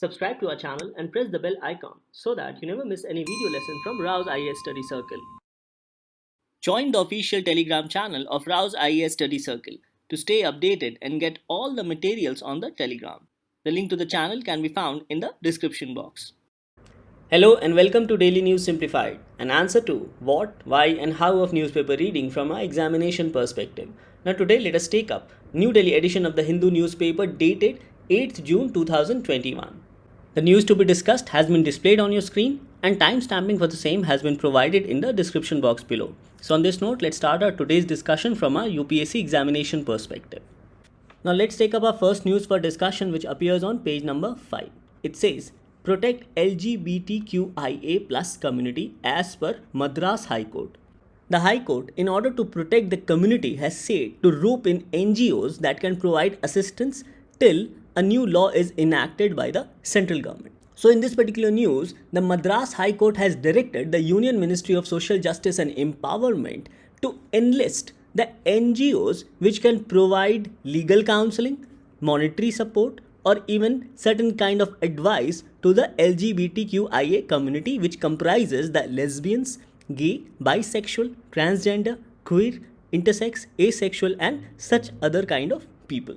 Subscribe to our channel and press the bell icon so that you never miss any video lesson from Rao's IAS Study Circle. Join the official Telegram channel of Rao's IAS Study Circle to stay updated and get all the materials on the Telegram. The link to the channel can be found in the description box. Hello and welcome to Daily News Simplified, an answer to what, why and how of newspaper reading from our examination perspective. Now today let us take up New Delhi edition of the Hindu newspaper dated 8th June 2021. The news to be discussed has been displayed on your screen and timestamping for the same has been provided in the description box below. So on this note, let's start our today's discussion from a UPSC examination perspective. Now let's take up our first news for discussion, which appears on page number 5. It says, protect LGBTQIA plus community as per Madras High Court. The High Court, in order to protect the community, has said to rope in NGOs that can provide assistance till a new law is enacted by the central government. So in this particular news, the Madras High Court has directed the Union Ministry of Social Justice and Empowerment to enlist the NGOs which can provide legal counseling, monetary support, or even certain kind of advice to the LGBTQIA community, which comprises the lesbians, gay, bisexual, transgender, queer, intersex, asexual and such other kind of people.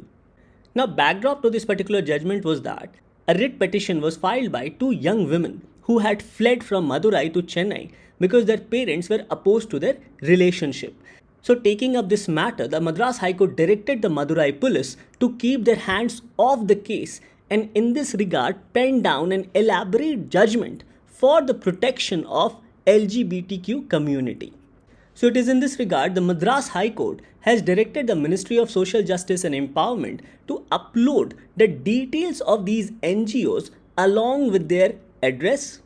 Now, backdrop to this particular judgment was that a writ petition was filed by two young women who had fled from Madurai to Chennai because their parents were opposed to their relationship. So, taking up this matter, the Madras High Court directed the Madurai police to keep their hands off the case and in this regard penned down an elaborate judgment for the protection of LGBTQ community. So it is in this regard the Madras High Court has directed the Ministry of Social Justice and Empowerment to upload the details of these NGOs along with their address,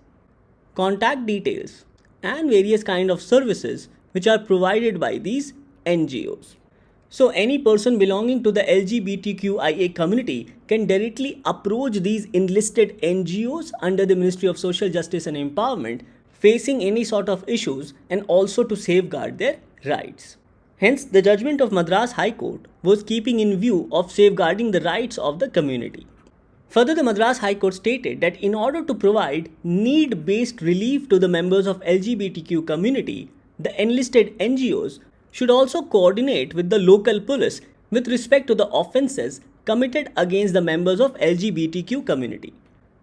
contact details and various kind of services which are provided by these NGOs. So any person belonging to the LGBTQIA community can directly approach these enlisted NGOs under the Ministry of Social Justice and Empowerment facing any sort of issues and also to safeguard their rights. Hence, the judgment of Madras High Court was keeping in view of safeguarding the rights of the community. Further, the Madras High Court stated that in order to provide need-based relief to the members of LGBTQ community, the enlisted NGOs should also coordinate with the local police with respect to the offences committed against the members of LGBTQ community.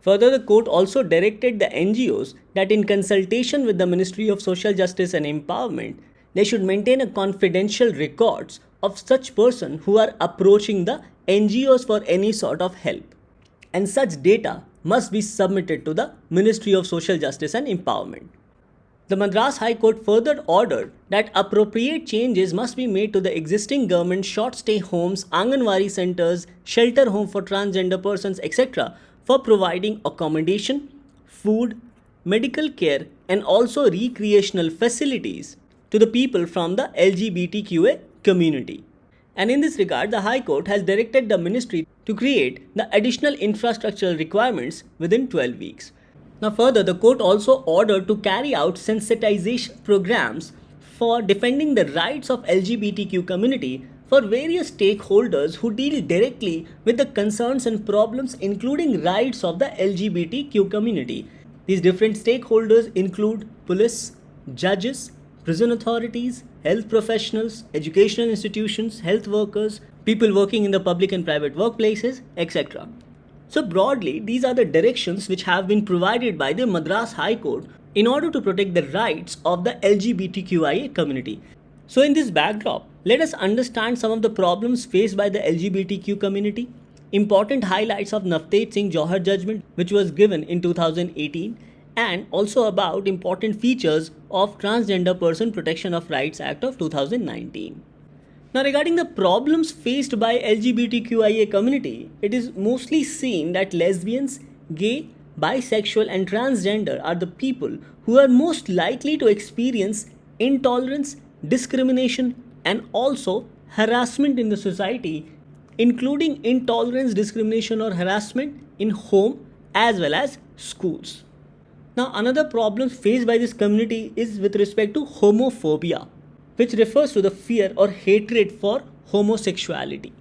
Further, the court also directed the NGOs that in consultation with the Ministry of Social Justice and Empowerment, they should maintain a confidential records of such person who are approaching the NGOs for any sort of help. And such data must be submitted to the Ministry of Social Justice and Empowerment. The Madras High Court further ordered that appropriate changes must be made to the existing government short stay homes, Anganwadi centers, shelter home for transgender persons, etc. for providing accommodation, food, medical care and also recreational facilities to the people from the LGBTQA community. And in this regard, the High Court has directed the ministry to create the additional infrastructural requirements within 12 weeks. Now further, the court also ordered to carry out sensitization programs for defending the rights of LGBTQ community for various stakeholders who deal directly with the concerns and problems including rights of the LGBTQ community. These different stakeholders include police, judges, prison authorities, health professionals, educational institutions, health workers, people working in the public and private workplaces, etc. So broadly, these are the directions which have been provided by the Madras High Court in order to protect the rights of the LGBTQIA community. So in this backdrop, let us understand some of the problems faced by the LGBTQ community, important highlights of Navtej Singh Johar judgment which was given in 2018 and also about important features of Transgender Person Protection of Rights Act of 2019. Now regarding the problems faced by LGBTQIA community, it is mostly seen that lesbians, gay, bisexual and transgender are the people who are most likely to experience intolerance, discrimination and also harassment in the society, including intolerance, discrimination or harassment in home as well as schools. Now another problem faced by this community is with respect to homophobia, which refers to the fear or hatred for homosexuality.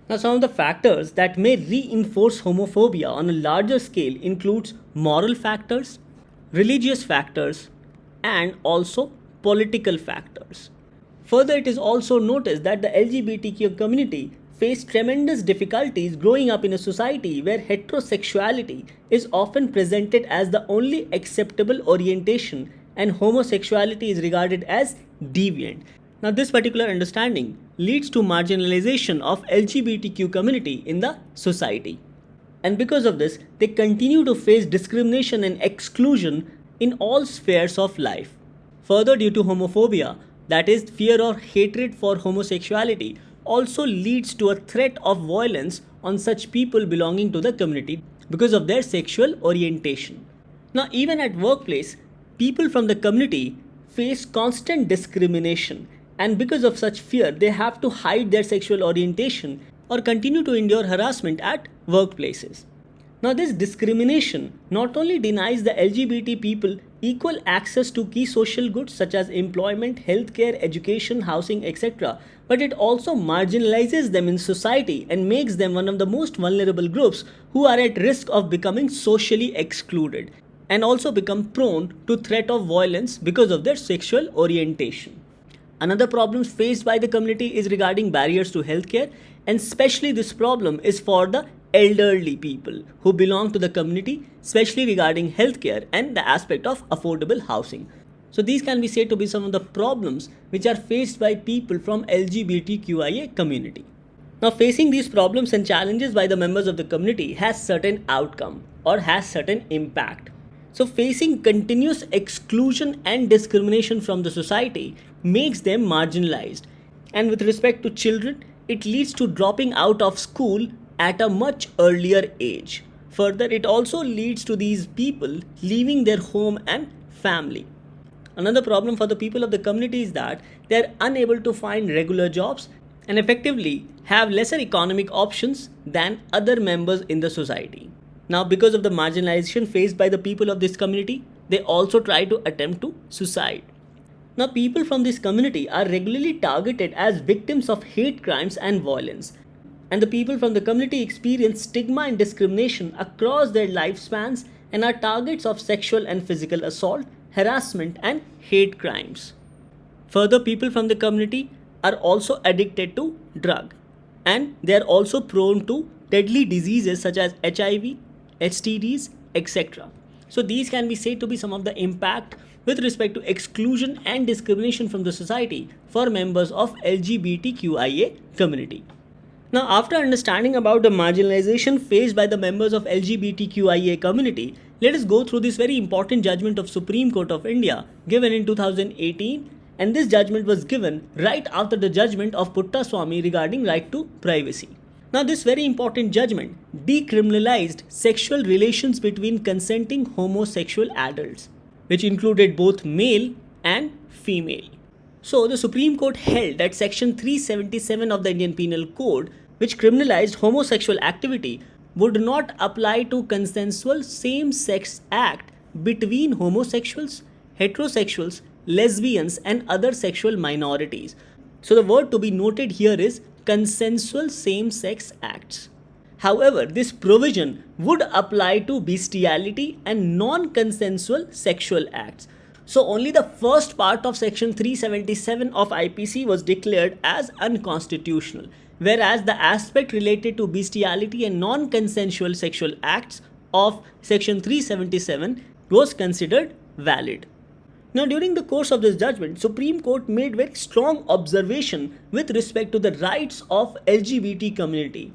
Now, some of the factors that may reinforce homophobia on a larger scale includes moral factors, religious factors, and also political factors. Further, it is also noticed that the LGBTQ community face tremendous difficulties growing up in a society where heterosexuality is often presented as the only acceptable orientation and homosexuality is regarded as deviant. Now, this particular understanding leads to marginalization of LGBTQ community in the society. And because of this, they continue to face discrimination and exclusion in all spheres of life. Further, due to homophobia, that is, fear or hatred for homosexuality, also leads to a threat of violence on such people belonging to the community because of their sexual orientation. Now, even at workplace, people from the community face constant discrimination, and because of such fear, they have to hide their sexual orientation or continue to endure harassment at workplaces. Now, this discrimination not only denies the LGBT people equal access to key social goods such as employment, healthcare, education, housing, etc., but it also marginalizes them in society and makes them one of the most vulnerable groups who are at risk of becoming socially excluded and also become prone to threat of violence because of their sexual orientation. Another problem faced by the community is regarding barriers to healthcare, and especially this problem is for the elderly people who belong to the community, especially regarding healthcare and the aspect of affordable housing. So these can be said to be some of the problems which are faced by people from LGBTQIA community. Now, facing these problems and challenges by the members of the community has certain outcome or has certain impact. So facing continuous exclusion and discrimination from the society makes them marginalized. And with respect to children, it leads to dropping out of school at a much earlier age. Further, it also leads to these people leaving their home and family. Another problem for the people of the community is that they are unable to find regular jobs and effectively have lesser economic options than other members in the society. Now, because of the marginalization faced by the people of this community, they also try to attempt to suicide. Now, people from this community are regularly targeted as victims of hate crimes and violence. And the people from the community experience stigma and discrimination across their lifespans and are targets of sexual and physical assault, harassment, and hate crimes. Further, people from the community are also addicted to drug, and they are also prone to deadly diseases such as HIV, STDs, etc. So these can be said to be some of the impact with respect to exclusion and discrimination from the society for members of LGBTQIA community. Now, after understanding about the marginalization faced by the members of LGBTQIA community, let us go through this very important judgment of Supreme Court of India given in 2018, and this judgment was given right after the judgment of Puttaswamy regarding right to privacy. Now, this very important judgment decriminalized sexual relations between consenting homosexual adults, which included both male and female. So, the Supreme Court held that Section 377 of the Indian Penal Code, which criminalized homosexual activity, would not apply to consensual same-sex act between homosexuals, heterosexuals, lesbians, and other sexual minorities. So, the word to be noted here is consensual same-sex acts. However, this provision would apply to bestiality and non-consensual sexual acts. So only the first part of section 377 of IPC was declared as unconstitutional, whereas the aspect related to bestiality and non-consensual sexual acts of section 377 was considered valid. Now, during the course of this judgment, Supreme Court made very strong observation with respect to the rights of LGBT community.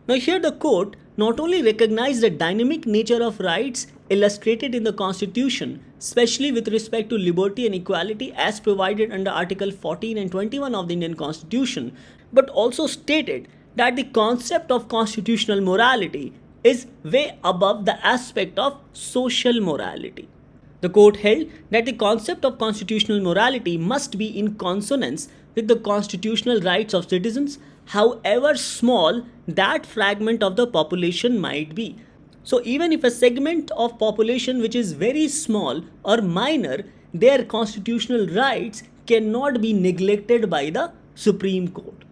Now, here the court not only recognized the dynamic nature of rights illustrated in the Constitution, especially with respect to liberty and equality as provided under Article 14 and 21 of the Indian Constitution, but also stated that the concept of constitutional morality is way above the aspect of social morality. The court held that the concept of constitutional morality must be in consonance with the constitutional rights of citizens, however small that fragment of the population might be. So even if a segment of population which is very small or minor, their constitutional rights cannot be neglected by the Supreme Court.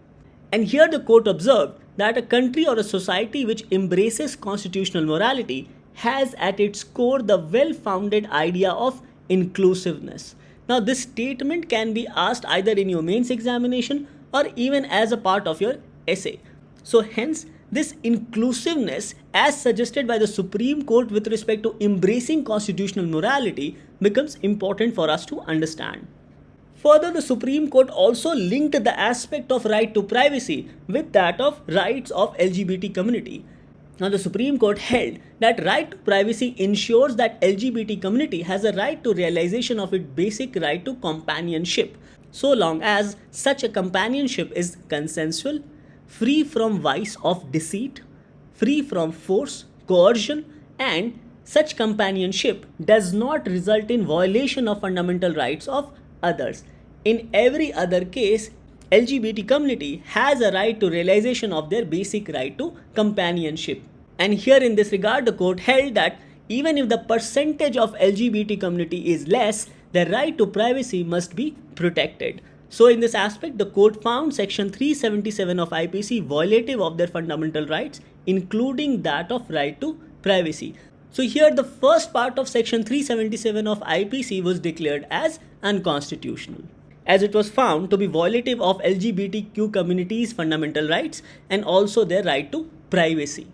And here the court observed that a country or a society which embraces constitutional morality has at its core the well-founded idea of inclusiveness. Now, this statement can be asked either in your mains examination or even as a part of your essay. So, hence, this inclusiveness, as suggested by the Supreme Court with respect to embracing constitutional morality, becomes important for us to understand. Further, the Supreme Court also linked the aspect of right to privacy with that of rights of LGBT community. Now, the Supreme Court held that right to privacy ensures that LGBT community has a right to realization of its basic right to companionship, so long as such a companionship is consensual, free from vice of deceit, free from force, coercion, and such companionship does not result in violation of fundamental rights of others. In every other case, LGBT community has a right to realization of their basic right to companionship. And here in this regard, the court held that even if the percentage of LGBT community is less, their right to privacy must be protected. So in this aspect, the court found section 377 of IPC violative of their fundamental rights, including that of right to privacy. So here the first part of section 377 of IPC was declared as unconstitutional, as it was found to be violative of LGBTQ community's fundamental rights and also their right to privacy.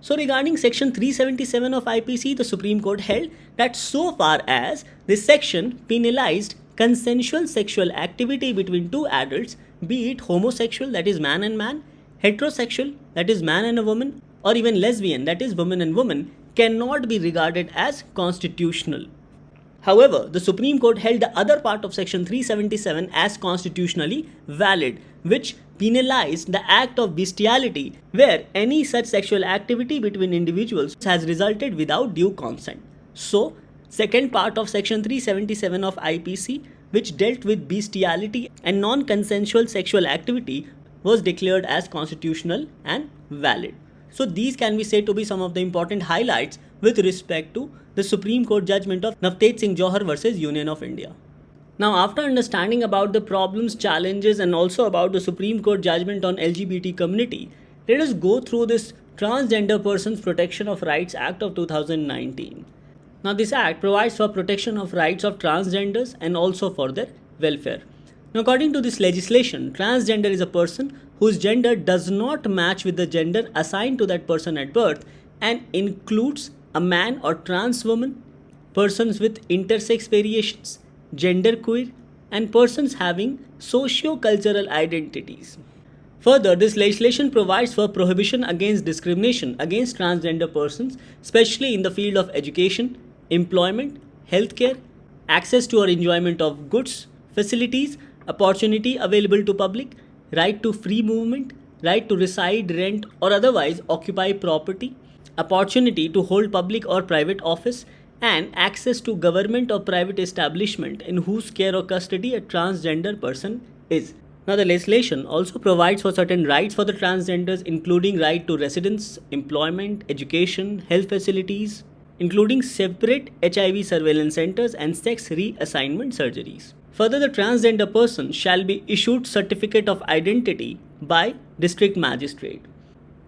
So regarding section 377 of IPC, the Supreme Court held that so far as this section penalized consensual sexual activity between two adults, be it homosexual, that is man and man, heterosexual, that is man and a woman, or even lesbian, that is woman and woman, cannot be regarded as constitutional. However, the Supreme Court held the other part of section 377 as constitutionally valid, which penalized the act of bestiality where any such sexual activity between individuals has resulted without due consent. So, second part of section 377 of IPC, which dealt with bestiality and non-consensual sexual activity, was declared as constitutional and valid. So these can be said to be some of the important highlights with respect to the Supreme Court judgment of Navtej Singh Johar versus Union of India. Now, after understanding about the problems, challenges, and also about the Supreme Court judgment on LGBT community, let us go through this Transgender Persons Protection of Rights Act of 2019. Now, this act provides for protection of rights of transgenders and also for their welfare. Now, according to this legislation, transgender is a person whose gender does not match with the gender assigned to that person at birth and includes a man or trans woman, persons with intersex variations, genderqueer, and persons having socio-cultural identities. Further, this legislation provides for prohibition against discrimination against transgender persons, especially in the field of education, employment, healthcare, access to or enjoyment of goods, facilities, opportunity available to public, right to free movement, right to reside, rent, or otherwise occupy property, opportunity to hold public or private office, and access to government or private establishment in whose care or custody a transgender person is. Now, the legislation also provides for certain rights for the transgenders, including right to residence, employment, education, health facilities, including separate HIV surveillance centers and sex reassignment surgeries. Further, the transgender person shall be issued certificate of identity by district magistrate.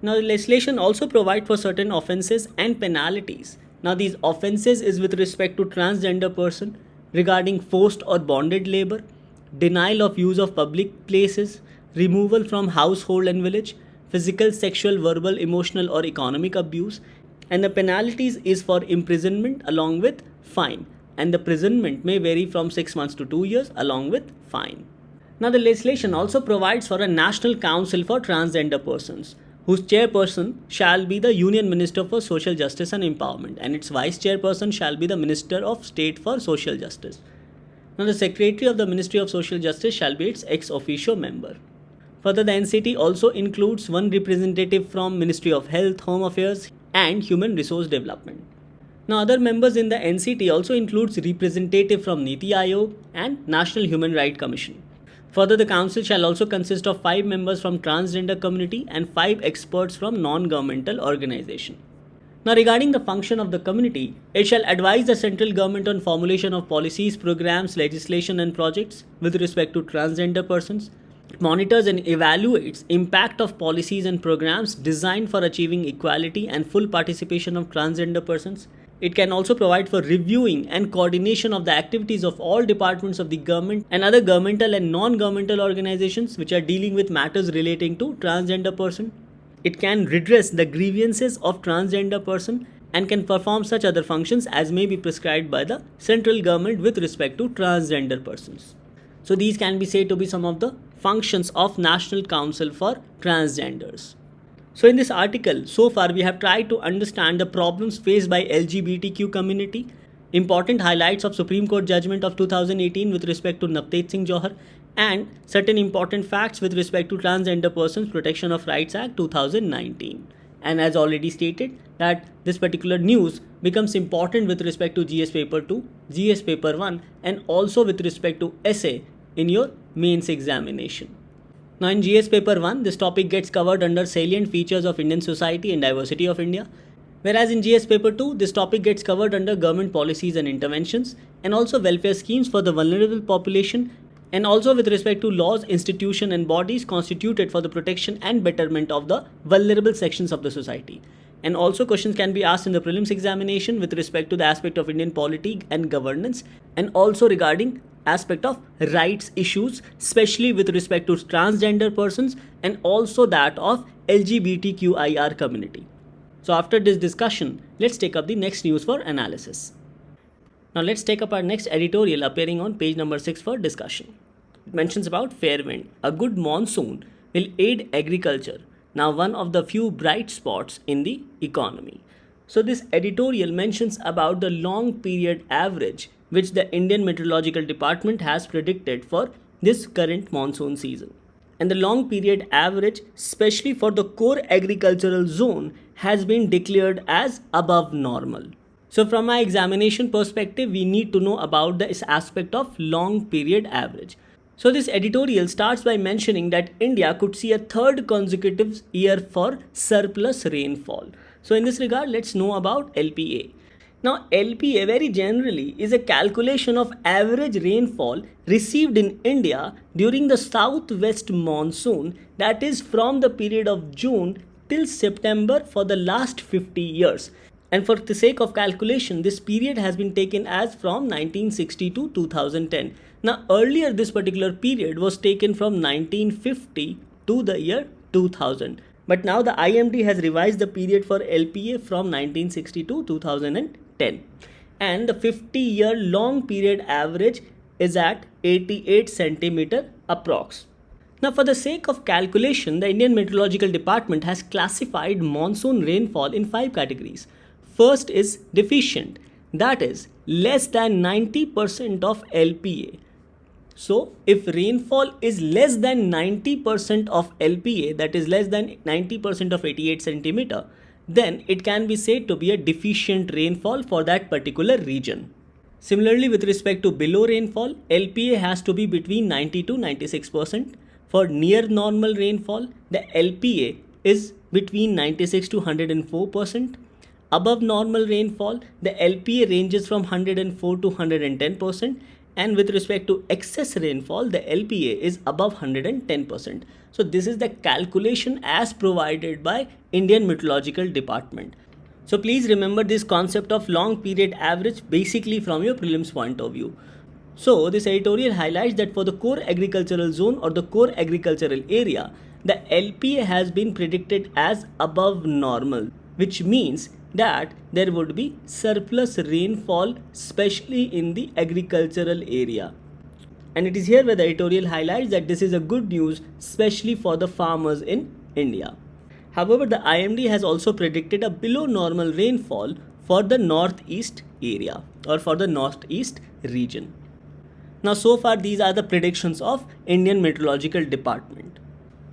Now, the legislation also provides for certain offences and penalties. Now, these offences is with respect to transgender person regarding forced or bonded labour, denial of use of public places, removal from household and village, physical, sexual, verbal, emotional or economic abuse, and the penalties is for imprisonment along with fine, and the imprisonment may vary from 6 months to 2 years along with fine. Now, the legislation also provides for a National Council for Transgender Persons, whose chairperson shall be the Union Minister for Social Justice and Empowerment, and its vice chairperson shall be the Minister of State for Social Justice. Now, the Secretary of the Ministry of Social Justice shall be its ex officio member. Further, the NCT also includes one representative from Ministry of Health, Home Affairs and Human Resource Development. Now, other members in the NCT also includes representative from Niti Aayog and National Human Rights Commission. Further, the council shall also consist of 5 members from transgender community and 5 experts from non-governmental organization. Now, regarding the function of the community, it shall advise the central government on formulation of policies, programs, legislation and projects with respect to transgender persons, It monitors and evaluates impact of policies and programs designed for achieving equality and full participation of transgender persons. It can also provide for reviewing and coordination of the activities of all departments of the government and other governmental and non-governmental organizations which are dealing with matters relating to transgender person. It can redress the grievances of transgender person and can perform such other functions as may be prescribed by the central government with respect to transgender persons. So these can be said to be some of the functions of National Council for Transgenders. So in this article, so far we have tried to understand the problems faced by LGBTQ community, important highlights of Supreme Court judgment of 2018 with respect to Navtej Singh Johar, and certain important facts with respect to Transgender Persons Protection of Rights Act 2019. And as already stated, that this particular news becomes important with respect to GS paper 2, GS paper 1, and also with respect to essay in your mains examination. Now in GS paper 1, this topic gets covered under salient features of Indian society and diversity of India. Whereas in GS paper 2, this topic gets covered under government policies and interventions and also welfare schemes for the vulnerable population, and also with respect to laws, institutions and bodies constituted for the protection and betterment of the vulnerable sections of the society. And also questions can be asked in the prelims examination with respect to the aspect of Indian polity and governance, and also regarding aspect of rights issues, especially with respect to transgender persons and also that of LGBTQIA community. So after this discussion, let's take up the next news for analysis. Now let's take up our next editorial appearing on page number 6 for discussion. It mentions about fair wind. A good monsoon will aid agriculture, now one of the few bright spots in the economy. So this editorial mentions about the long period average which the Indian Meteorological Department has predicted for this current monsoon season. And the long period average, especially for the core agricultural zone, has been declared as above normal. So from my examination perspective, we need to know about this aspect of long period average. So this editorial starts by mentioning that India could see a third consecutive year for surplus rainfall. So in this regard, let's know about LPA. Now LPA very generally is a calculation of average rainfall received in India during the southwest monsoon, that is from the period of June till September for the last 50 years. And for the sake of calculation, this period has been taken as from 1960 to 2010. Now earlier this particular period was taken from 1950 to the year 2000. But now the IMD has revised the period for LPA from 1960 to 2010. And the 50-year long period average is at 88 centimeter approx. Now for the sake of calculation, the Indian Meteorological Department has classified monsoon rainfall in 5 categories. First is deficient, that is less than 90% of LPA. So if rainfall is less than 90% of LPA, that is less than 90% of 88 centimeter, then it can be said to be a deficient rainfall for that particular region. Similarly, with respect to below rainfall, LPA has to be between 90 to 96%. For near normal rainfall, the LPA is between 96 to 104%. Above normal rainfall, the LPA ranges from 104 to 110%. And with respect to excess rainfall, the LPA is above 110%. So this is the calculation as provided by Indian Meteorological Department. So please remember this concept of long period average basically from your prelims point of view. So this editorial highlights that for the core agricultural zone or the core agricultural area, the LPA has been predicted as above normal, which means that there would be surplus rainfall, especially in the agricultural area. And it is here where the editorial highlights that this is a good news, especially for the farmers in India. However, the IMD has also predicted a below normal rainfall for the northeast area or for the northeast region. Now so far these are the predictions of Indian Meteorological Department.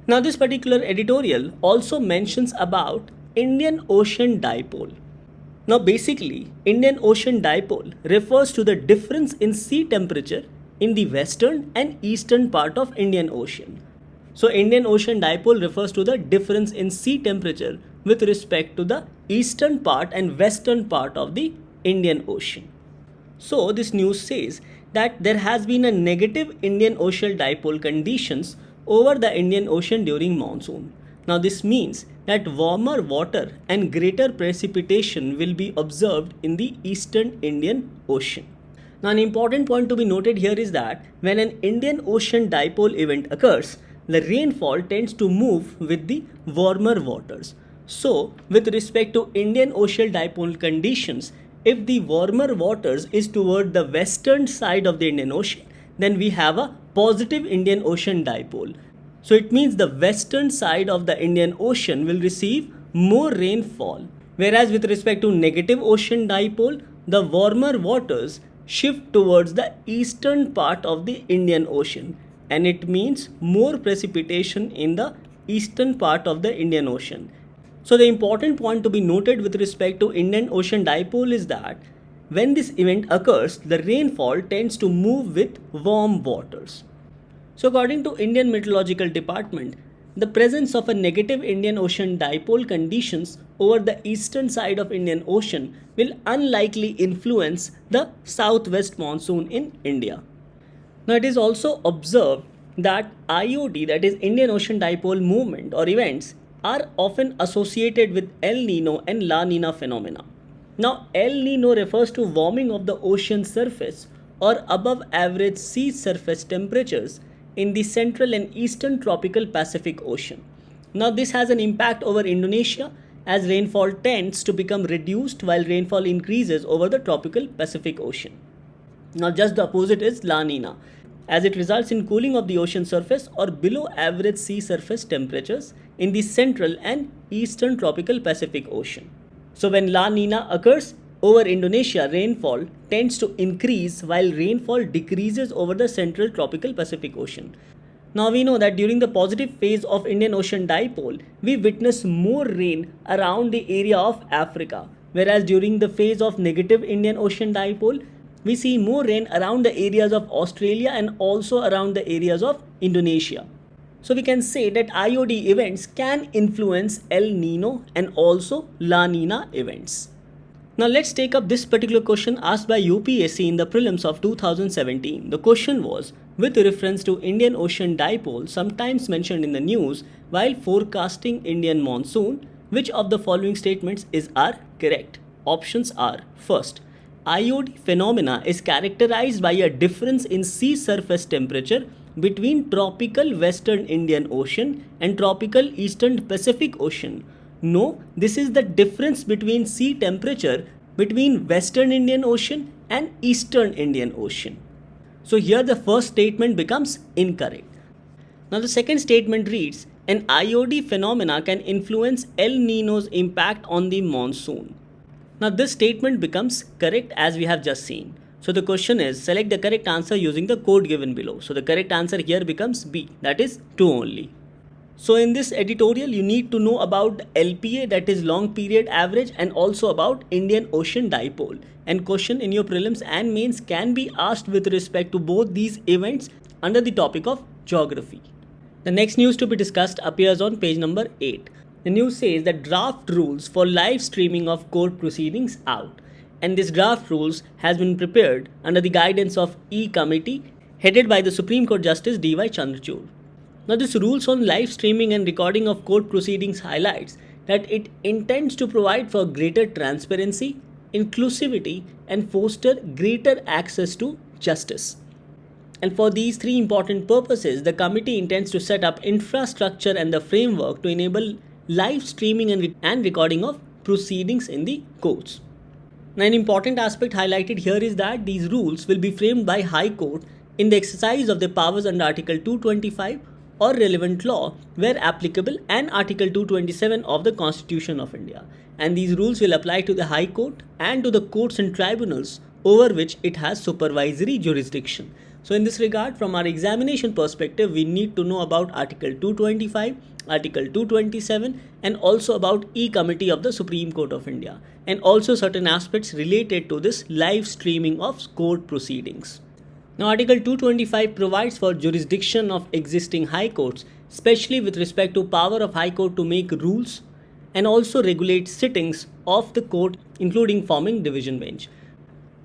Now this particular editorial also mentions about Indian Ocean Dipole. Now basically, Indian Ocean Dipole refers to the difference in sea temperature in the western and eastern part of Indian Ocean. So Indian Ocean Dipole refers to the difference in sea temperature with respect to the eastern part and western part of the Indian Ocean. So this news says that there has been a negative Indian Ocean Dipole conditions over the Indian Ocean during monsoon. Now this means that warmer water and greater precipitation will be observed in the eastern Indian Ocean. Now an important point to be noted here is that when an Indian Ocean dipole event occurs, the rainfall tends to move with the warmer waters. So with respect to Indian Ocean dipole conditions, if the warmer waters is toward the western side of the Indian Ocean, then we have a positive Indian Ocean dipole. So it means the western side of the Indian Ocean will receive more rainfall. Whereas with respect to negative ocean dipole, the warmer waters shift towards the eastern part of the Indian Ocean, and it means more precipitation in the eastern part of the Indian Ocean. So the important point to be noted with respect to Indian Ocean dipole is that when this event occurs, the rainfall tends to move with warm waters. So according to Indian Meteorological Department, the presence of a negative Indian Ocean dipole conditions over the eastern side of Indian Ocean will unlikely influence the southwest monsoon in India. Now it is also observed that IOD, that is Indian Ocean dipole movement or events, are often associated with El Nino and La Nina phenomena. Now El Nino refers to warming of the ocean surface or above average sea surface temperatures in the central and eastern tropical Pacific Ocean. Now this has an impact over Indonesia as rainfall tends to become reduced while rainfall increases over the tropical Pacific Ocean. Now just the opposite is La Nina, as it results in cooling of the ocean surface or below average sea surface temperatures in the central and eastern tropical Pacific Ocean. So when La Nina occurs over Indonesia, rainfall tends to increase while rainfall decreases over the central tropical Pacific Ocean. Now we know that during the positive phase of Indian Ocean dipole, we witness more rain around the area of Africa, whereas during the phase of negative Indian Ocean dipole, we see more rain around the areas of Australia and also around the areas of Indonesia. So we can say that IOD events can influence El Nino and also La Nina events. Now let's take up this particular question asked by UPSC in the Prelims of 2017. The question was, with reference to Indian Ocean dipole sometimes mentioned in the news while forecasting Indian monsoon, which of the following statements are correct? Options are: first, IOD phenomena is characterized by a difference in sea surface temperature between tropical western Indian Ocean and tropical eastern Pacific Ocean. No, this is the difference between sea temperature between western Indian Ocean and eastern Indian Ocean. So here the first statement becomes incorrect. Now the second statement reads, an IOD phenomena can influence El Nino's impact on the monsoon. Now this statement becomes correct as we have just seen. So the question is, select the correct answer using the code given below. So the correct answer here becomes B, that is 2 only. So in this editorial, you need to know about LPA, that is long period average, and also about Indian Ocean dipole. And question in your prelims and mains can be asked with respect to both these events under the topic of geography. The next news to be discussed appears on page number 8. The news says that draft rules for live streaming of court proceedings out. And this draft rules has been prepared under the guidance of E Committee headed by the Supreme Court Justice D.Y. Chandrachud. Now this rules on live streaming and recording of court proceedings highlights that it intends to provide for greater transparency, inclusivity and foster greater access to justice. And for these three important purposes, the committee intends to set up infrastructure and the framework to enable live streaming and recording of proceedings in the courts. Now an important aspect highlighted here is that these rules will be framed by High Court in the exercise of their powers under Article 225 or relevant law where applicable and Article 227 of the Constitution of India. And these rules will apply to the High Court and to the courts and tribunals over which it has supervisory jurisdiction. So in this regard, from our examination perspective, we need to know about Article 225, Article 227 and also about E Committee of the Supreme Court of India, and also certain aspects related to this live streaming of court proceedings. Now Article 225 provides for jurisdiction of existing high courts, especially with respect to power of High Court to make rules and also regulate sittings of the court, including forming division bench.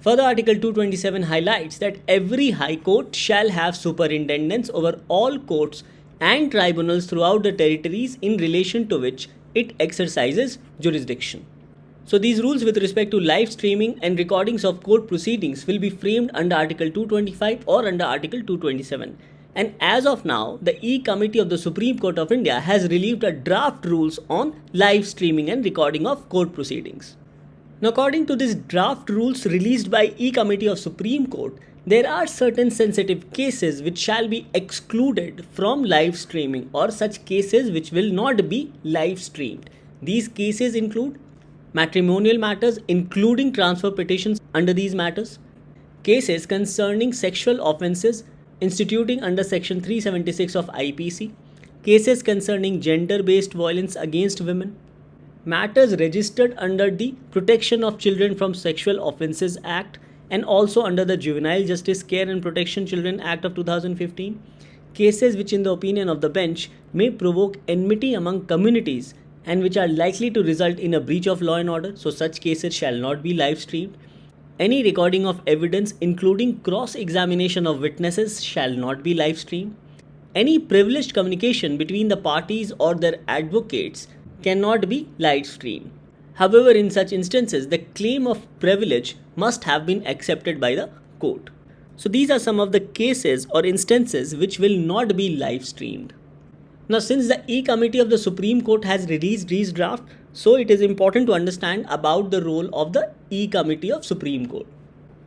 Further, Article 227 highlights that every High Court shall have superintendence over all courts and tribunals throughout the territories in relation to which it exercises jurisdiction. So these rules with respect to live streaming and recordings of court proceedings will be framed under Article 225 or under Article 227. And as of now, the E Committee of the Supreme Court of India has released a draft rules on live streaming and recording of court proceedings. Now, according to these draft rules released by E Committee of Supreme Court, there are certain sensitive cases which shall be excluded from live streaming, or such cases which will not be live streamed. These cases include matrimonial matters including transfer petitions under these matters, cases concerning sexual offences instituting under section 376 of IPC, cases concerning gender-based violence against women, matters registered under the Protection of Children from Sexual Offences Act and also under the Juvenile Justice Care and Protection Children Act of 2015, cases which in the opinion of the bench may provoke enmity among communities and which are likely to result in a breach of law and order, so such cases shall not be live streamed. Any recording of evidence including cross-examination of witnesses shall not be live streamed. Any privileged communication between the parties or their advocates cannot be live streamed. However, in such instances, the claim of privilege must have been accepted by the court. So these are some of the cases or instances which will not be live streamed. Now, since the E Committee of the Supreme Court has released these drafts, so it is important to understand about the role of the E Committee of Supreme Court.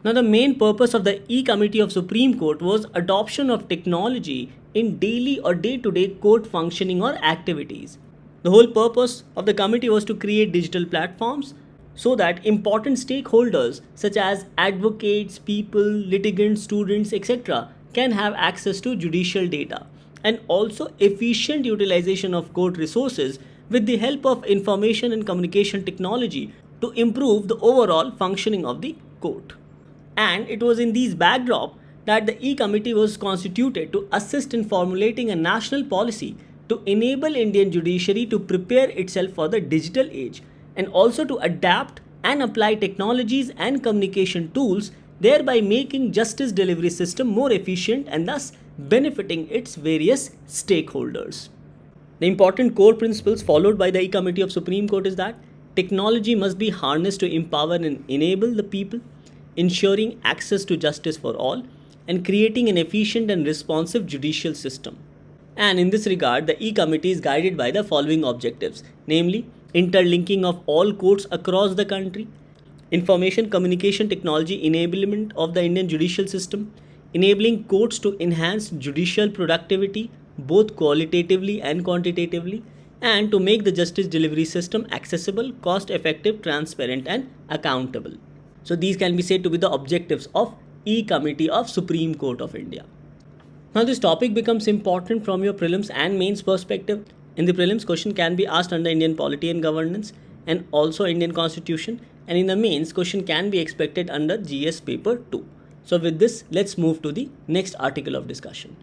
Now, the main purpose of the E Committee of Supreme Court was adoption of technology in daily or day-to-day court functioning or activities. The whole purpose of the committee was to create digital platforms so that important stakeholders such as advocates, people, litigants, students, etc. can have access to judicial data, and also efficient utilization of court resources with the help of information and communication technology to improve the overall functioning of the court. And it was in these backdrop that the E Committee was constituted to assist in formulating a national policy to enable Indian judiciary to prepare itself for the digital age and also to adapt and apply technologies and communication tools, thereby making justice delivery system more efficient and thus benefiting its various stakeholders. The important core principles followed by the E Committee of Supreme Court is that technology must be harnessed to empower and enable the people, ensuring access to justice for all, and creating an efficient and responsive judicial system. And in this regard, the E Committee is guided by the following objectives, namely interlinking of all courts across the country, information communication technology enablement of the Indian judicial system, enabling courts to enhance judicial productivity both qualitatively and quantitatively, and to make the justice delivery system accessible, cost effective, transparent and accountable. So these can be said to be the objectives of E Committee of Supreme Court of India. Now this topic becomes important from your prelims and mains perspective. In the prelims, question can be asked under Indian polity and governance and also Indian constitution, and in the mains, question can be expected under GS paper 2. So with this, let's move to the next article of discussion.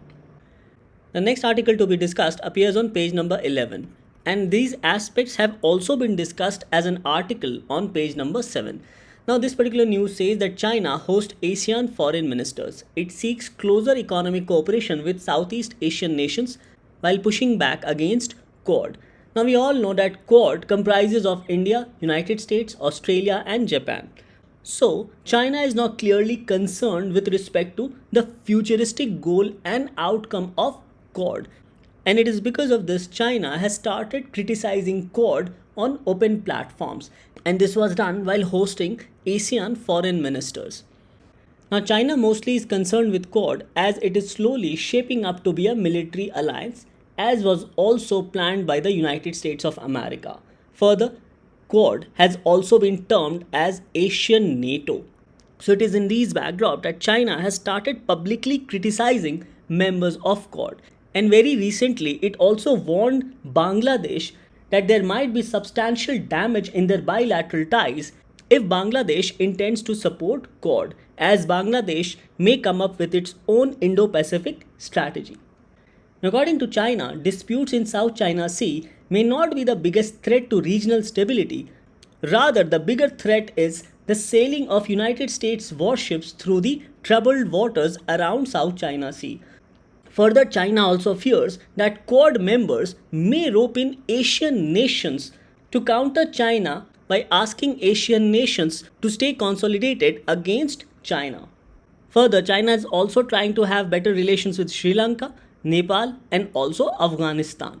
The next article to be discussed appears on page number 11, and these aspects have also been discussed as an article on page number 7. Now this particular news says that China hosts ASEAN foreign ministers. It seeks closer economic cooperation with Southeast Asian nations while pushing back against Quad. Now we all know that Quad comprises of India, United States, Australia and Japan. So, China is now clearly concerned with respect to the futuristic goal and outcome of Quad. And it is because of this China has started criticizing Quad on open platforms. And this was done while hosting ASEAN foreign ministers. Now, China mostly is concerned with Quad as it is slowly shaping up to be a military alliance, as was also planned by the United States of America. Further, Quad has also been termed as Asian NATO. So it is in these backdrop that China has started publicly criticizing members of Quad. And very recently, it also warned Bangladesh that there might be substantial damage in their bilateral ties if Bangladesh intends to support Quad, as Bangladesh may come up with its own Indo-Pacific strategy. According to China, disputes in South China Sea may not be the biggest threat to regional stability. Rather, the bigger threat is the sailing of United States warships through the troubled waters around South China Sea. Further, China also fears that Quad members may rope in Asian nations to counter China by asking Asian nations to stay consolidated against China. Further, China is also trying to have better relations with Sri Lanka, Nepal, and also Afghanistan.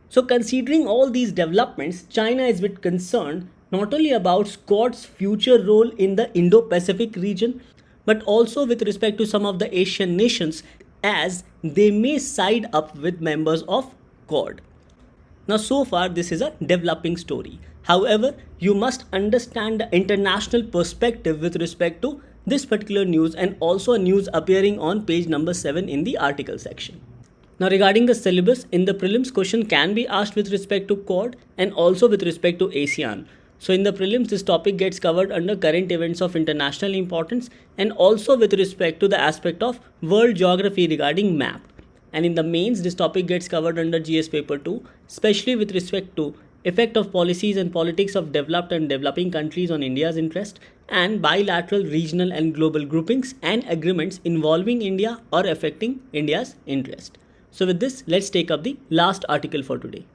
So, considering all these developments, China is a bit concerned not only about Squad's future role in the Indo Pacific region, but also with respect to some of the Asian nations, as they may side up with members of Quad. Now, so far, this is a developing story. However, you must understand the international perspective with respect to this particular news, and also a news appearing on page number 7 in the article section. Now, regarding the syllabus, in the prelims, question can be asked with respect to Quad and also with respect to ASEAN. So, in the prelims, this topic gets covered under current events of international importance and also with respect to the aspect of world geography regarding map. And in the mains, this topic gets covered under GS paper 2, especially with respect to effect of policies and politics of developed and developing countries on India's interest, and bilateral, regional and global groupings and agreements involving India or affecting India's interest. So with this, let's take up the last article for today.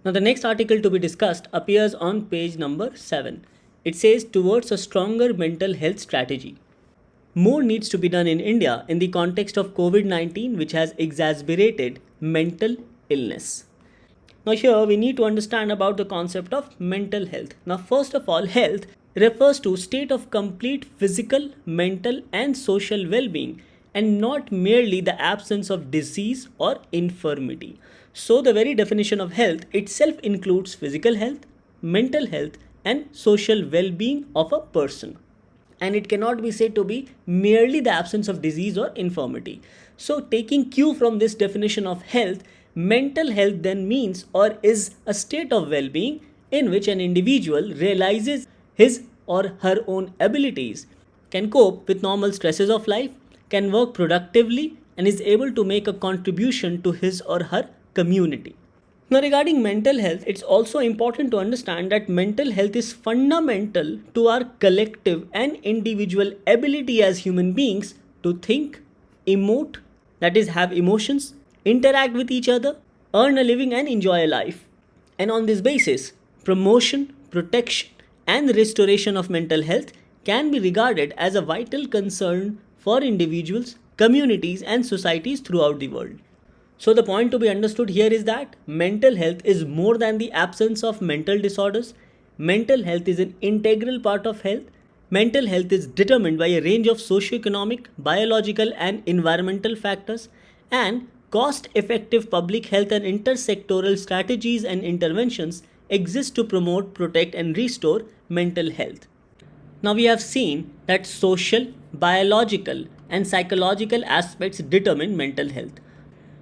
Now the next article to be discussed appears on page number 7. It says, towards a stronger mental health strategy. More needs to be done in India in the context of COVID-19, which has exacerbated mental illness. Now here we need to understand about the concept of mental health. Now first of all, health refers to state of complete physical, mental and social well-being, and not merely the absence of disease or infirmity. So the very definition of health itself includes physical health, mental health and social well-being of a person. And it cannot be said to be merely the absence of disease or infirmity. So taking cue from this definition of health, mental health then means or is a state of well-being in which an individual realizes his or her own abilities, can cope with normal stresses of life, can work productively and is able to make a contribution to his or her community. Now regarding mental health, it's also important to understand that mental health is fundamental to our collective and individual ability as human beings to think, emote, that is have emotions, interact with each other, earn a living and enjoy a life. And on this basis, promotion, protection and restoration of mental health can be regarded as a vital concern for individuals, communities and societies throughout the world. So the point to be understood here is that mental health is more than the absence of mental disorders. Mental health is an integral part of health. Mental health is determined by a range of socioeconomic, biological and environmental factors, and cost-effective public health and intersectoral strategies and interventions exist to promote, protect and restore mental health. Now we have seen that social, biological and psychological aspects determine mental health.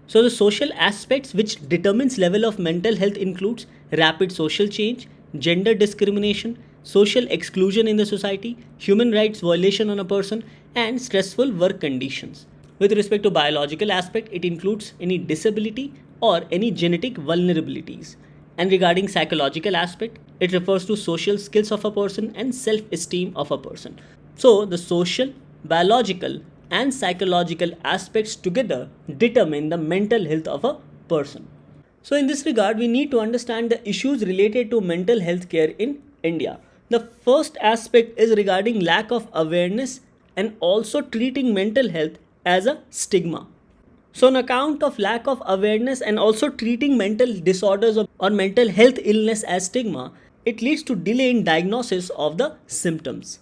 So the social aspects which determines level of mental health includes rapid social change, gender discrimination, social exclusion in the society, human rights violation on a person and stressful work conditions. With respect to biological aspect, it includes any disability or any genetic vulnerabilities. And regarding psychological aspect, it refers to social skills of a person and self-esteem of a person. So the social, biological and psychological aspects together determine the mental health of a person. So in this regard, we need to understand the issues related to mental health care in India. The first aspect is regarding lack of awareness and also treating mental health as a stigma. So on account of lack of awareness and also treating mental disorders or mental health illness as stigma, it leads to delay in diagnosis of the symptoms.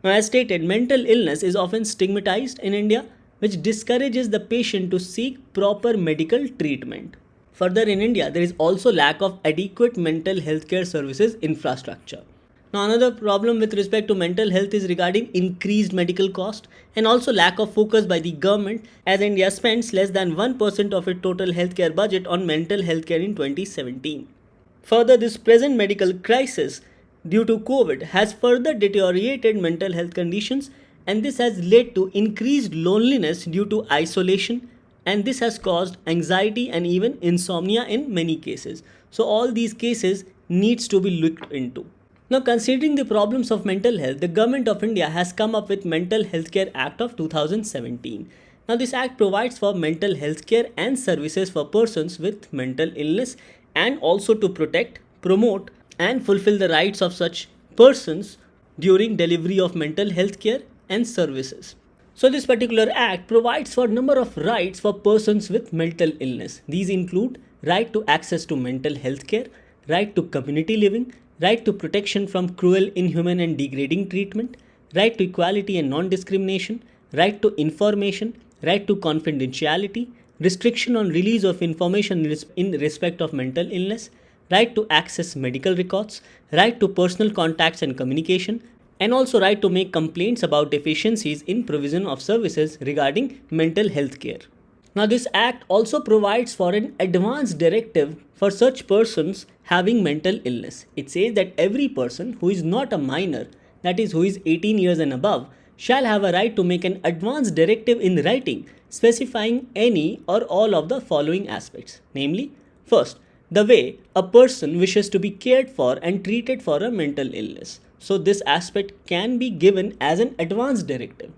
Now, as stated, mental illness is often stigmatized in India, which discourages the patient to seek proper medical treatment. Further, in India, there is also lack of adequate mental health care services infrastructure. Now, another problem with respect to mental health is regarding increased medical cost and also lack of focus by the government, as India spends less than 1% of its total healthcare budget on mental health care in 2017. Further, this present medical crisis due to COVID has further deteriorated mental health conditions, and this has led to increased loneliness due to isolation, and this has caused anxiety and even insomnia in many cases. So all these cases needs to be looked into. Now, considering the problems of mental health, the government of India has come up with Mental Healthcare Act of 2017. Now, this act provides for mental health care and services for persons with mental illness and also to protect, promote, and fulfill the rights of such persons during delivery of mental health care and services. So, this particular act provides for a number of rights for persons with mental illness. These include right to access to mental health care, right to community living, right to protection from cruel, inhuman, and degrading treatment, right to equality and non-discrimination, right to information, right to confidentiality, restriction on release of information in respect of mental illness, right to access medical records, right to personal contacts and communication, and also right to make complaints about deficiencies in provision of services regarding mental health care. Now, this act also provides for an advance directive for such persons having mental illness. It says that every person who is not a minor, that is, who is 18 years and above, shall have a right to make an advance directive in writing specifying any or all of the following aspects. Namely, first, the way a person wishes to be cared for and treated for a mental illness. So, this aspect can be given as an advance directive.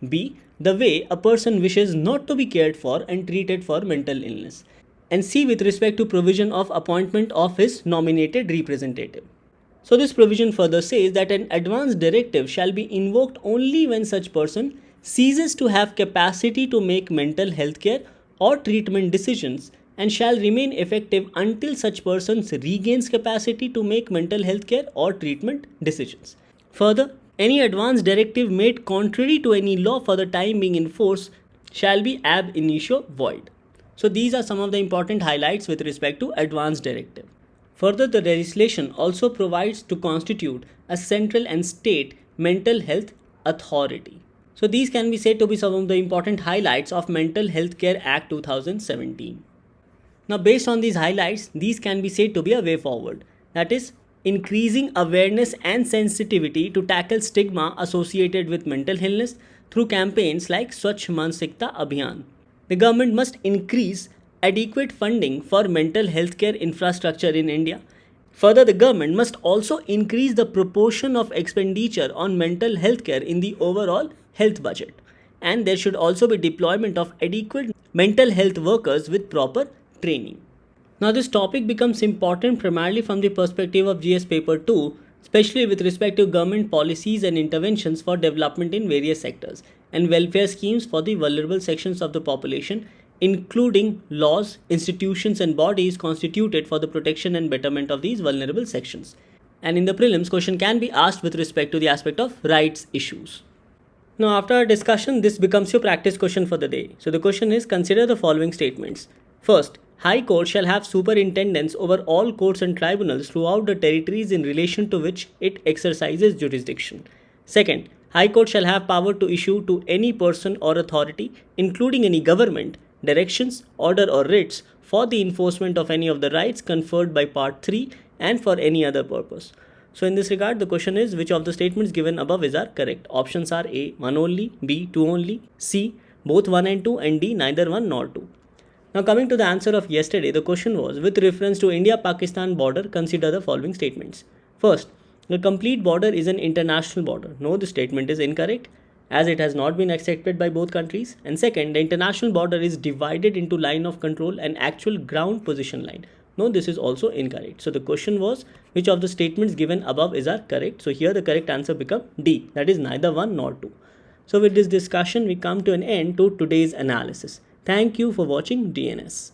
B. The way a person wishes not to be cared for and treated for mental illness. And C. With respect to provision of appointment of his nominated representative. So, this provision further says that an advance directive shall be invoked only when such person ceases to have capacity to make mental health care or treatment decisions and shall remain effective until such person regains capacity to make mental health care or treatment decisions. Further, any advance directive made contrary to any law for the time being in force shall be ab initio void. So, these are some of the important highlights with respect to advance directive. Further, the legislation also provides to constitute a central and state mental health authority. So, these can be said to be some of the important highlights of Mental Health Care Act 2017. Now, based on these highlights, these can be said to be a way forward. That is, increasing awareness and sensitivity to tackle stigma associated with mental illness through campaigns like Swachh Mansikta Abhiyan. The government must increase adequate funding for mental health care infrastructure in India. Further, the government must also increase the proportion of expenditure on mental health care in the overall health budget. And there should also be deployment of adequate mental health workers with proper training. Now, this topic becomes important primarily from the perspective of GS Paper 2, especially with respect to government policies and interventions for development in various sectors and welfare schemes for the vulnerable sections of the population, including laws, institutions, and bodies constituted for the protection and betterment of these vulnerable sections. And in the prelims, question can be asked with respect to the aspect of rights issues. Now, after our discussion, this becomes your practice question for the day. So, the question is, consider the following statements. First, High Court shall have superintendence over all courts and tribunals throughout the territories in relation to which it exercises jurisdiction. Second, High Court shall have power to issue to any person or authority, including any government, directions, order or writs for the enforcement of any of the rights conferred by Part 3 and for any other purpose. So, in this regard, the question is, which of the statements given above are correct? Options are A, 1 only, B, 2 only, C, both 1 and 2, and D, neither 1 nor 2. Now, coming to the answer of yesterday, the question was, with reference to India-Pakistan border, consider the following statements. First, the complete border is an international border. No, the statement is incorrect, as it has not been accepted by both countries. And second, the international border is divided into line of control and actual ground position line. No, this is also incorrect. So, the question was, which of the statements given above are correct? So, here the correct answer becomes D, that is neither 1 nor 2. So, with this discussion, we come to an end to today's analysis. Thank you for watching DNS.